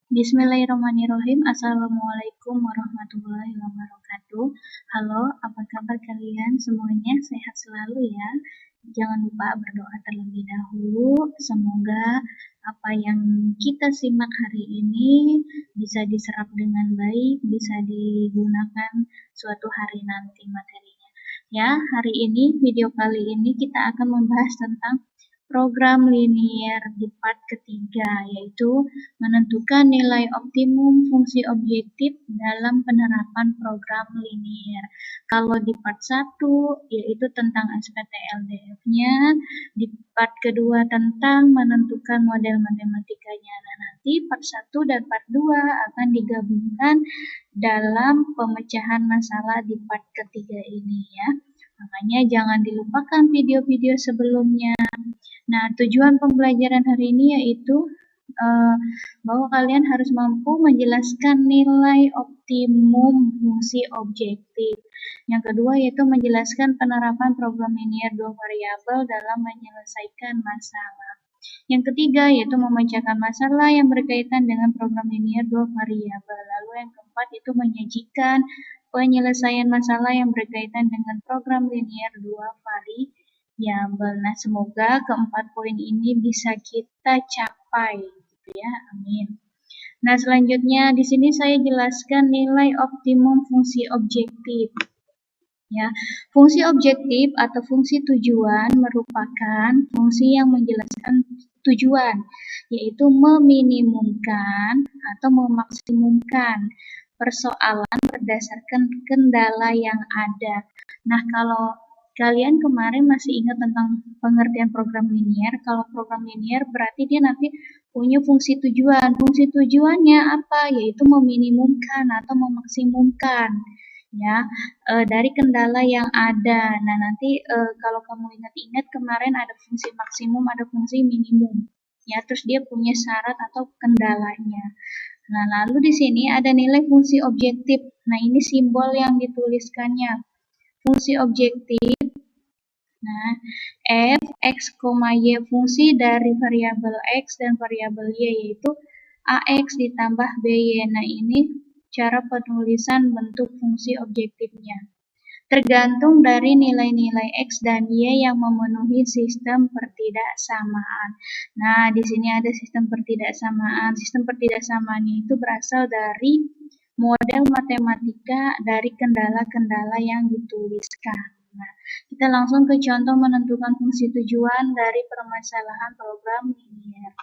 Bismillahirrahmanirrahim. Assalamualaikum warahmatullahi wabarakatuh. Halo, apa kabar kalian semuanya? Sehat selalu ya. Jangan lupa berdoa terlebih dahulu. Semoga apa yang kita simak hari ini bisa diserap dengan baik, bisa digunakan suatu hari nanti materinya. Ya, hari ini, video kali ini kita akan membahas tentang program linier di part ketiga, yaitu menentukan nilai optimum fungsi objektif dalam penerapan program linier. Kalau di part 1 yaitu tentang SPT-LDF-nya, di part kedua tentang menentukan model matematikanya. Nah, nanti part 1 dan part 2 akan digabungkan dalam pemecahan masalah di part ketiga ini ya. Makanya jangan dilupakan video-video sebelumnya. Nah, tujuan pembelajaran hari ini yaitu bahwa kalian harus mampu menjelaskan nilai optimum fungsi objektif. Yang kedua yaitu menjelaskan penerapan program linier dua variabel dalam menyelesaikan masalah. Yang ketiga yaitu memecahkan masalah yang berkaitan dengan program linier dua variabel. Lalu yang keempat itu menyajikan penyelesaian masalah yang berkaitan dengan program linier dua variabel. Nah, semoga keempat poin ini bisa kita capai, gitu ya. Amin. Nah, selanjutnya di sini saya jelaskan nilai optimum fungsi objektif. Ya, fungsi objektif atau fungsi tujuan merupakan fungsi yang menjelaskan tujuan, yaitu meminimumkan atau memaksimumkan persoalan berdasarkan kendala yang ada. Nah, kalau kalian kemarin masih ingat tentang pengertian program linier, kalau program linier berarti dia nanti punya fungsi tujuan. Fungsi tujuannya apa? Yaitu meminimumkan atau memaksimumkan ya dari kendala yang ada. Nah, nanti kalau kamu ingat-ingat kemarin ada fungsi maksimum, ada fungsi minimum. Ya, terus dia punya syarat atau kendalanya. Nah, lalu di sini ada nilai fungsi objektif. Nah, ini simbol yang dituliskannya. Fungsi objektif. Nah, f, x, y fungsi dari variabel x dan variabel y yaitu ax ditambah by. Nah, ini cara penulisan bentuk fungsi objektifnya. Tergantung dari nilai-nilai x dan y yang memenuhi sistem pertidaksamaan. Nah, di sini ada sistem pertidaksamaan. Sistem pertidaksamaan itu berasal dari model matematika dari kendala-kendala yang dituliskan. Nah, kita langsung ke contoh menentukan fungsi tujuan dari permasalahan program linier.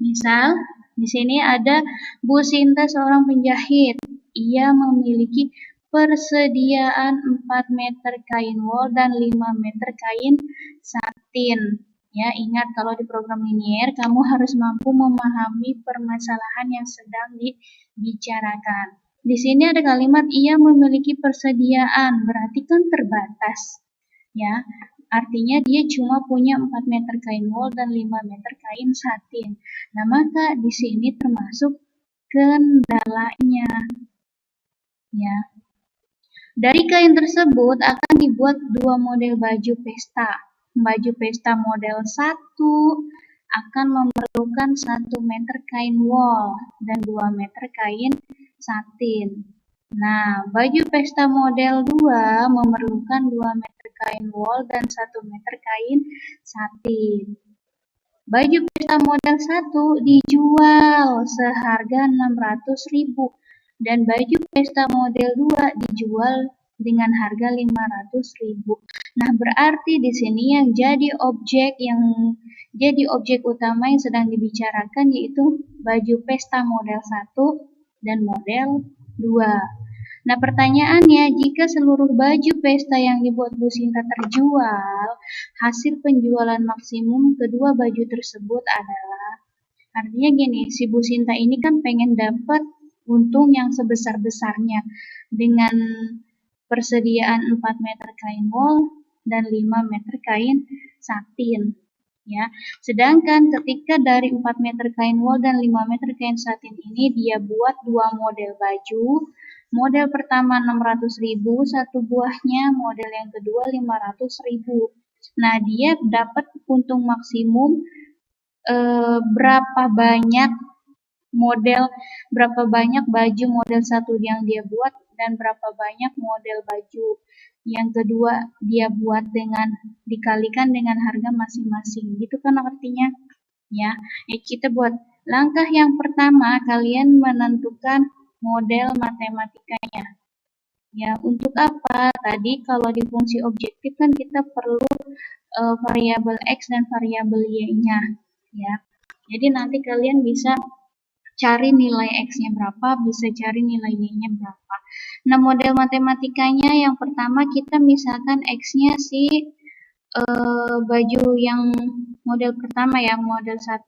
Misal, di sini ada Bu Sinta seorang penjahit. Ia memiliki persediaan 4 meter kain wol dan 5 meter kain satin. Ya, ingat kalau di program linier kamu harus mampu memahami permasalahan yang sedang dibicarakan. Di sini ada kalimat ia memiliki persediaan, berarti kan terbatas. Ya, artinya dia cuma punya 4 meter kain wol dan 5 meter kain satin. Nah, maka di sini termasuk kendalanya. Ya. Dari kain tersebut akan dibuat dua model baju pesta. Baju pesta model 1 akan memerlukan 1 meter kain wol dan 2 meter kain satin. Nah, baju pesta model 2 memerlukan 2 meter kain wol dan 1 meter kain satin. Baju pesta model 1 dijual seharga 600.000 dan baju pesta model 2 dijual dengan harga 500.000. Nah, berarti di sini yang jadi objek utama yang sedang dibicarakan yaitu baju pesta model 1 dan model 2. Nah, pertanyaannya, jika seluruh baju pesta yang dibuat Bu Sinta terjual, hasil penjualan maksimum kedua baju tersebut adalah, artinya gini, si Bu Sinta ini kan pengen dapat untung yang sebesar-besarnya dengan persediaan 4 meter kain wol dan 5 meter kain satin. Ya, sedangkan ketika dari 4 meter kain wol dan 5 meter kain satin ini dia buat dua model baju. Model pertama 600.000 satu buahnya, model yang kedua 500.000. Nah, dia dapat untung maksimum berapa banyak model, berapa banyak baju model satu yang dia buat dan berapa banyak model baju yang kedua dia buat dengan dikalikan dengan harga masing-masing. Gitu kan artinya? Ya, kita buat langkah yang pertama, kalian menentukan model matematikanya. Ya, untuk apa? Tadi kalau di fungsi objektif kan kita perlu variabel X dan variabel Y-nya. Ya, jadi nanti kalian bisa cari nilai X-nya berapa, bisa cari nilai Y-nya berapa. Nah, model matematikanya yang pertama kita misalkan X-nya si baju yang model pertama yang model 1,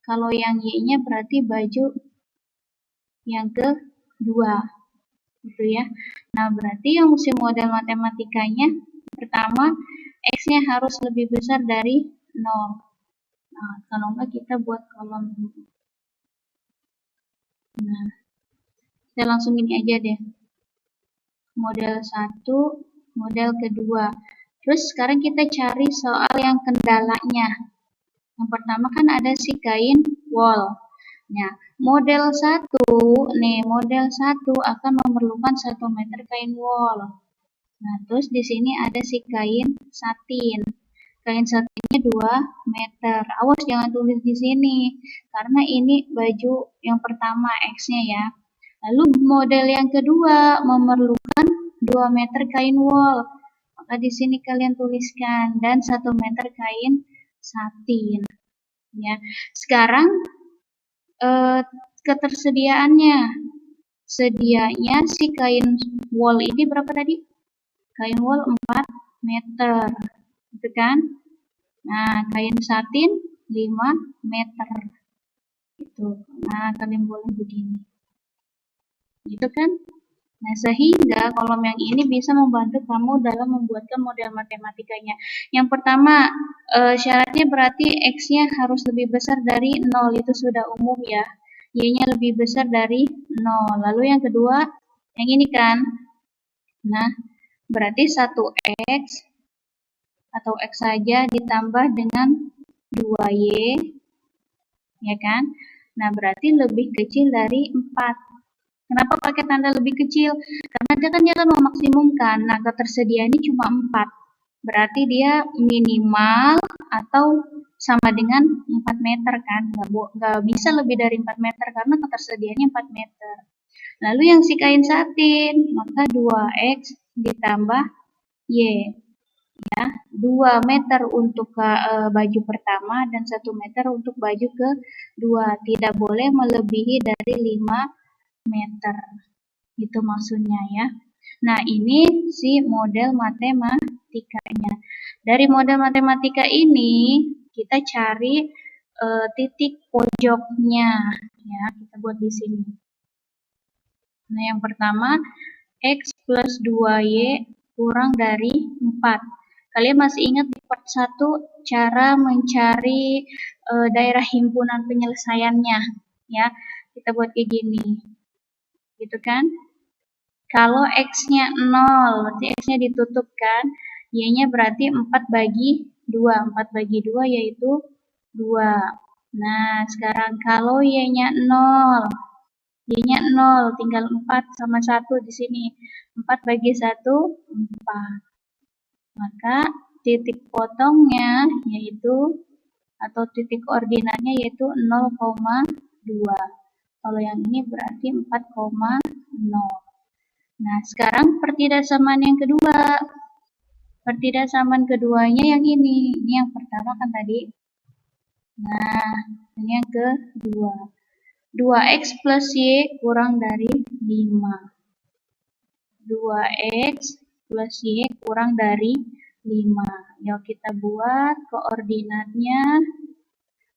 kalau yang Y-nya berarti baju yang kedua, gitu ya. Nah, berarti yang si model matematikanya pertama X-nya harus lebih besar dari 0. Nah, kalau enggak kita buat kolom dulu. Nah, kita langsung ini aja deh. Model 1, model kedua. Terus sekarang kita cari soal yang kendalanya. Yang pertama kan ada si kain wol. Nah, model 1 akan memerlukan 1 meter kain wol. Nah, terus di sini ada si kain satin. Kain satinnya 2 meter. Awas jangan tulis di sini karena ini baju yang pertama X-nya ya. Lalu model yang kedua memerlukan 2 meter kain wol. Maka di sini kalian tuliskan dan 1 meter kain satin. Ya. Sekarang ketersediaannya. Sedianya si kain wol ini berapa tadi? Kain wol 4 meter. Gitu kan? Nah, kain satin 5 meter. Gitu. Nah, kalian boleh begini. Gitu kan? Nah, sehingga kolom yang ini bisa membantu kamu dalam membuatkan model matematikanya. Yang pertama, syaratnya berarti X-nya harus lebih besar dari 0. Itu sudah umum ya. Y-nya lebih besar dari 0. Lalu yang kedua, yang ini kan. Nah, berarti 1X atau X saja ditambah dengan 2Y. Ya kan? Nah, berarti lebih kecil dari 4. Kenapa pakai tanda lebih kecil? Karena dia kan memaksimumkan. Nah, ketersediaannya cuma 4. Berarti dia minimal atau sama dengan 4 meter kan. Nggak bisa lebih dari 4 meter karena ketersediaannya 4 meter. Lalu yang si kain satin, maka 2X ditambah Y. Ya, 2 meter untuk baju pertama dan 1 meter untuk baju kedua. Tidak boleh melebihi dari 5 meter. Itu maksudnya ya. Nah, ini si model matematikanya. Dari model matematika ini kita cari titik pojoknya ya, kita buat di sini. Nah, yang pertama X plus 2Y kurang dari 4. Kalian masih ingat di part 1 cara mencari daerah himpunan penyelesaiannya ya. Kita buat kayak gini. Gitu kan? Kalau X-nya 0, berarti X-nya ditutup kan? Y-nya berarti 4 bagi 2. 4 bagi 2 yaitu 2. Nah, sekarang kalau Y-nya 0. Y-nya 0, tinggal 4 sama 1 di sini. 4 bagi 1, 4. Maka titik potongnya yaitu, atau titik koordinatnya yaitu 0,2. Kalau yang ini berarti 4,0. Nah, sekarang pertidaksamaan yang kedua. Pertidaksamaan keduanya yang ini. Ini yang pertama kan tadi. Nah, ini yang kedua. 2X plus Y kurang dari 5. 2X plus Y kurang dari 5. Yuk kita buat koordinatnya.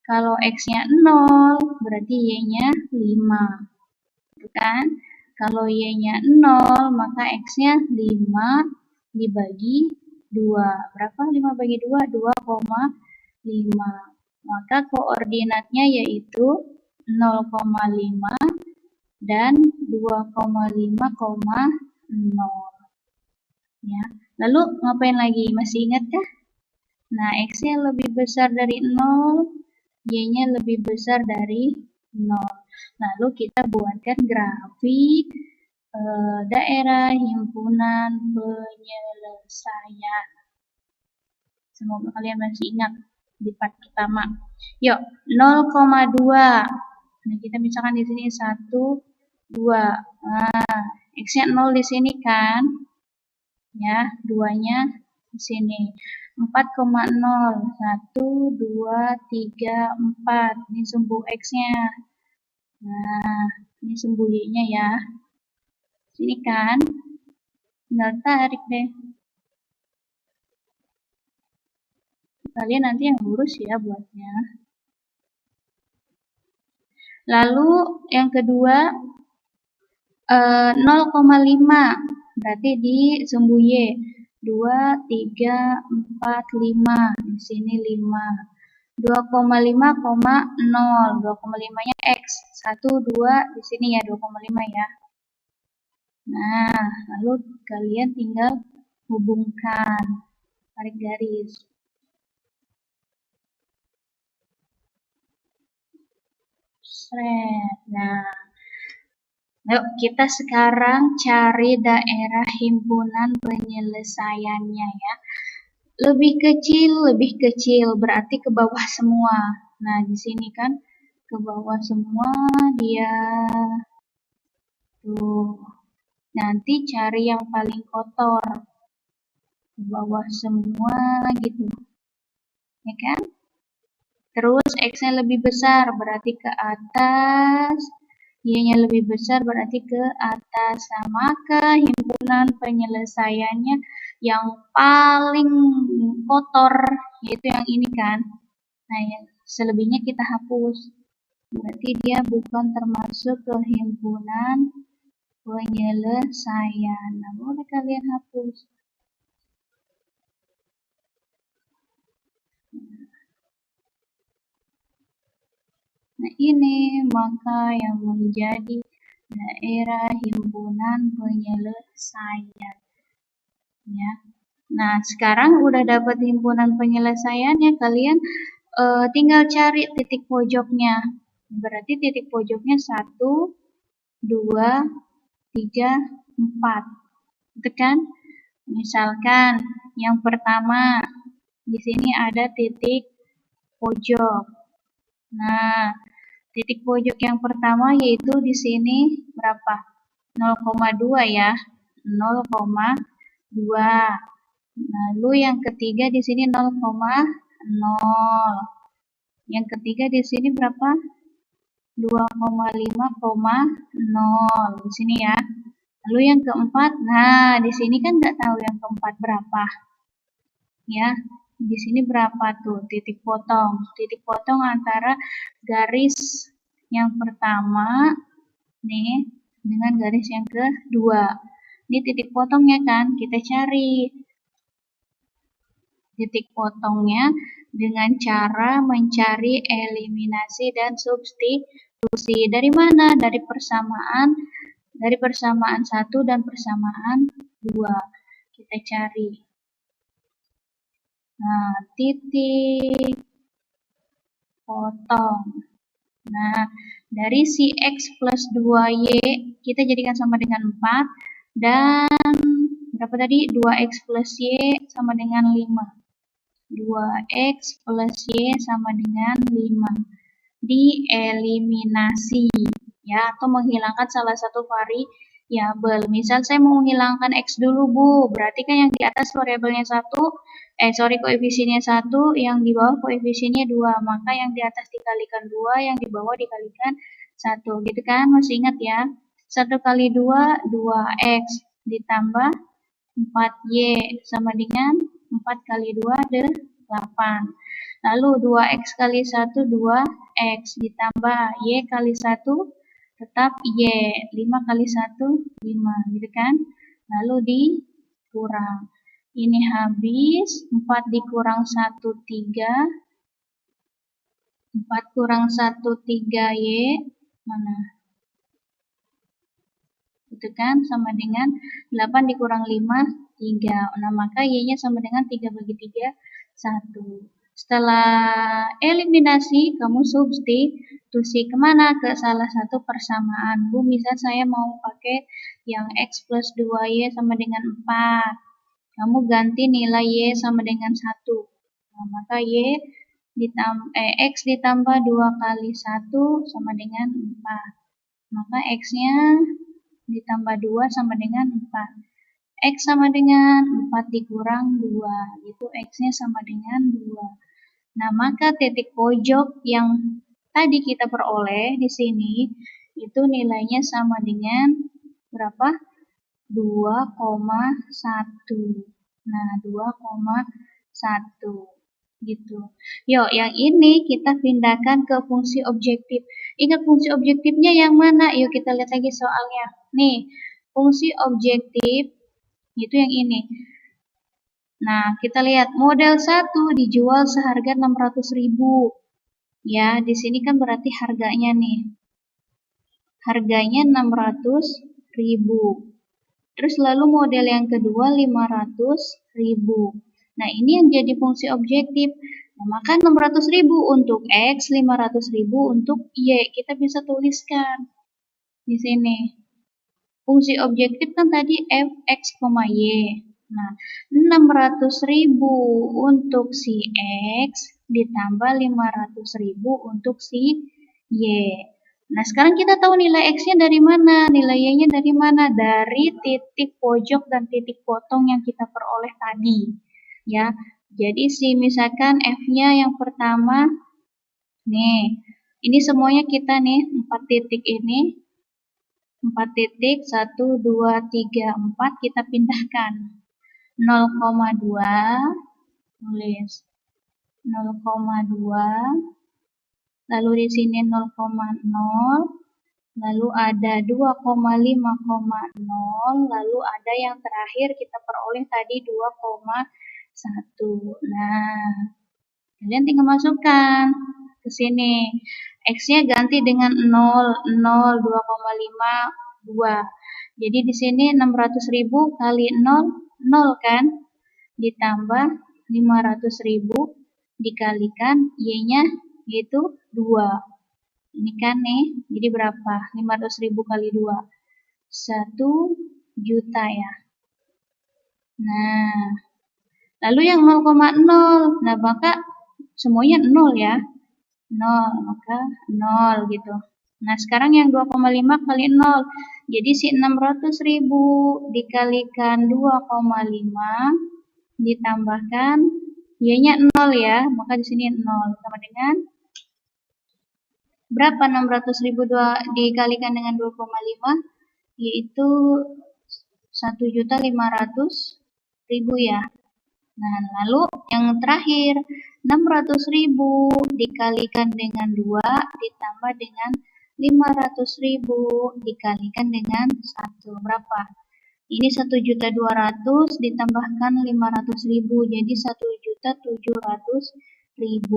Kalau X-nya 0, berarti Y-nya 5. Itu kan? Kalau Y-nya 0, maka X-nya 5 dibagi 2. Berapa 5 bagi 2? 2,5. Maka koordinatnya yaitu 0,5 dan 2,5,0. Ya. Lalu ngapain lagi? Masih ingat kah? Nah, X-nya lebih besar dari 0, Y-nya lebih besar dari 0. Lalu kita buatkan grafik daerah himpunan penyelesaian. Semoga kalian masih ingat di part pertama. Yuk, 0,2. Nah, kita misalkan di sini 1, 2. Nah, X-nya 0 di sini kan? Ya, 2-nya di sini. 4,0. 1, 2, 3, 4. Ini sumbu X-nya. Nah, ini sumbu Y-nya ya. Sini kan? Tinggal tarik deh. Kalian nanti yang lurus ya buatnya. Lalu yang kedua 0,5 berarti di sumbu Y. 2, 3, 4, 5. Di sini 5. 2,5,0. 2,5-nya X. 1, 2 di sini ya 2,5 ya. Nah, lalu kalian tinggal hubungkan. Tarik garis. Nah, yuk kita sekarang cari daerah himpunan penyelesaiannya ya. Lebih kecil berarti ke bawah semua. Nah, di sini kan ke bawah semua dia. Tuh. Nanti cari yang paling kotor. Ke bawah semua gitu. Ya kan? Terus X-nya lebih besar berarti ke atas. Y-nya lebih besar berarti ke atas. Nah, maka himpunan penyelesaiannya yang paling kotor yaitu yang ini kan. Nah, yang selebihnya kita hapus. Berarti dia bukan termasuk ke himpunan penyelesaian. Nah, boleh kalian hapus. Nah, ini maka yang menjadi daerah himpunan penyelesaian. Ya. Nah, sekarang udah dapat himpunan penyelesaiannya, kalian tinggal cari titik pojoknya. Berarti titik pojoknya 1, 2, 3, 4. Itu kan? Misalkan yang pertama di sini ada titik pojok. Nah, titik pojok yang pertama yaitu di sini berapa? 0,2 ya. 0,2. Lalu yang ketiga di sini 0,0. Yang ketiga di sini berapa? 2,5,0 di sini ya. Lalu yang keempat, nah di sini kan nggak tahu yang keempat berapa. Ya, di sini berapa tuh titik potong? Titik potong antara garis yang pertama nih dengan garis yang kedua. Ini titik potongnya kan, kita cari titik potongnya dengan cara mencari eliminasi dan substitusi. Dari mana? Dari persamaan 1 dan persamaan 2. Kita cari. Nah, titik potong. Nah, dari si X plus 2Y kita jadikan sama dengan 4. Dan berapa tadi? 2X plus Y sama dengan 5. 2X plus Y sama dengan 5. Dieliminasi. Ya, atau menghilangkan salah satu variabel. Misal saya mau menghilangkan X dulu, Bu. Berarti kan yang di atas variabelnya 1, koefisiennya 1, yang di bawah koefisiennya 2. Maka yang di atas dikalikan 2, yang di bawah dikalikan 1. Gitu kan? Masih ingat ya? 1 kali 2, 2X. Ditambah 4Y sama dengan 4 kali 2, 8. Lalu 2X kali 1, 2X. Ditambah Y kali 1, tetap Y. 5 kali 1, 5. Gitu kan? Lalu dikurang. Ini habis. 4 dikurang 1, 3. 4 kurang 1, 3Y. Mana? Itu kan sama dengan 8 dikurang 5, 3. Nah, maka Y-nya sama dengan 3 bagi 3, 1. Setelah eliminasi, kamu substitusi. substitusi kemana? Ke salah satu persamaan. Bu, misal saya mau pakai yang X plus 2Y sama dengan 4. Kamu ganti nilai Y sama dengan 1. Nah, maka X ditambah 2 kali 1 sama dengan 4. Maka X-nya ditambah 2 sama dengan 4. X sama dengan 4 dikurang 2. Itu X-nya sama dengan 2. Nah, maka titik pojok yang tadi kita peroleh di sini itu nilainya sama dengan berapa? 2,1. Nah, 2,1 gitu. Yuk, yang ini kita pindahkan ke fungsi objektif. Ingat fungsi objektifnya yang mana? Yuk kita lihat lagi soalnya. Nih, fungsi objektif itu yang ini. Nah, kita lihat model 1 dijual seharga 600.000. Ya, di sini kan berarti harganya nih. Harganya 600.000. Terus lalu model yang kedua 500.000. Nah, ini yang jadi fungsi objektif. Nah, maka 600.000 untuk X, 500.000 untuk Y. Kita bisa tuliskan di sini. Fungsi objektif kan tadi f, x, y. Nah, 600.000 untuk si X ditambah 500.000 untuk si Y. Nah, sekarang kita tahu nilai X-nya dari mana, nilai Y-nya dari mana? Dari titik pojok dan titik potong yang kita peroleh tadi. Ya, jadi misalkan F-nya yang pertama, nih, ini semuanya kita nih, 4 titik ini, 4 titik, 1, 2, 3, 4, kita pindahkan. 0,2, tulis 0,2, lalu di sini 0,0, lalu ada 2,5,0, lalu ada yang terakhir kita peroleh tadi 2,1. Nah, kalian tinggal masukkan ke sini. X-nya ganti dengan 0, 0, 2,5, 2. Jadi di sini 600.000 kali 0, 0 kan? Ditambah 500.000 dikalikan Y-nya yaitu 2. Ini kan nih, jadi berapa? 500.000 kali 2. 1 juta ya. Nah, lalu yang 0,0. Nah, maka semuanya 0 ya. 0, maka 0 gitu. Nah, sekarang yang 2,5 kali 0. Jadi si 600.000 dikalikan 2,5 ditambahkan Y-nya 0 ya. Maka di sini 0 sama dengan berapa 600.000 dikalikan dengan 2,5 yaitu 1.500.000 ya. Nah, lalu yang terakhir 600.000 dikalikan dengan 2 ditambah dengan 500.000 dikalikan dengan 1. Berapa? Ini 1.200.000 ditambahkan 500.000 jadi 1.700.000.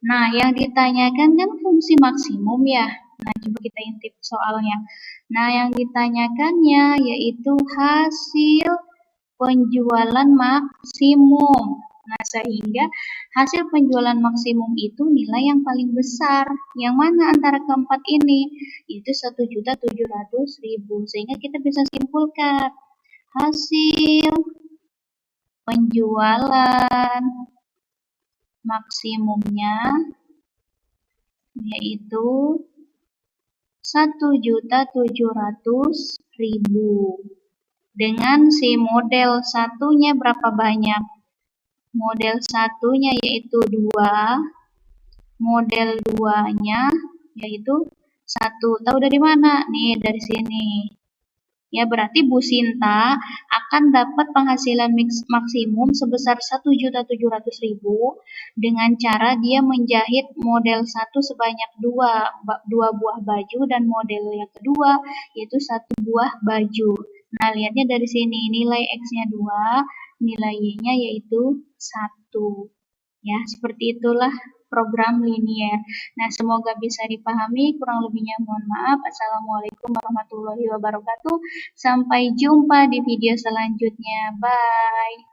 Nah, yang ditanyakan kan fungsi maksimum ya. Nah, coba kita intip soalnya. Nah, yang ditanyakannya yaitu hasil penjualan maksimum. Nah, sehingga hasil penjualan maksimum itu nilai yang paling besar. Yang mana antara keempat ini? Itu 1.700.000. Sehingga kita bisa simpulkan hasil penjualan maksimumnya yaitu 1.700.000. Dengan si model satunya berapa banyak? Model satunya yaitu 2, model 2-nya yaitu 1. Tahu dari mana? Nih, dari sini. Ya, berarti Bu Sinta akan dapat penghasilan maksimum sebesar 1.700.000 dengan cara dia menjahit model 1 sebanyak 2 buah baju dan model yang kedua yaitu 1 buah baju. Nah, lihatnya dari sini, nilai X-nya 2, nilai Y-nya yaitu 1. Ya, seperti itulah program linier. Nah, semoga bisa dipahami, kurang lebihnya mohon maaf. Assalamualaikum warahmatullahi wabarakatuh. Sampai jumpa di video selanjutnya. Bye.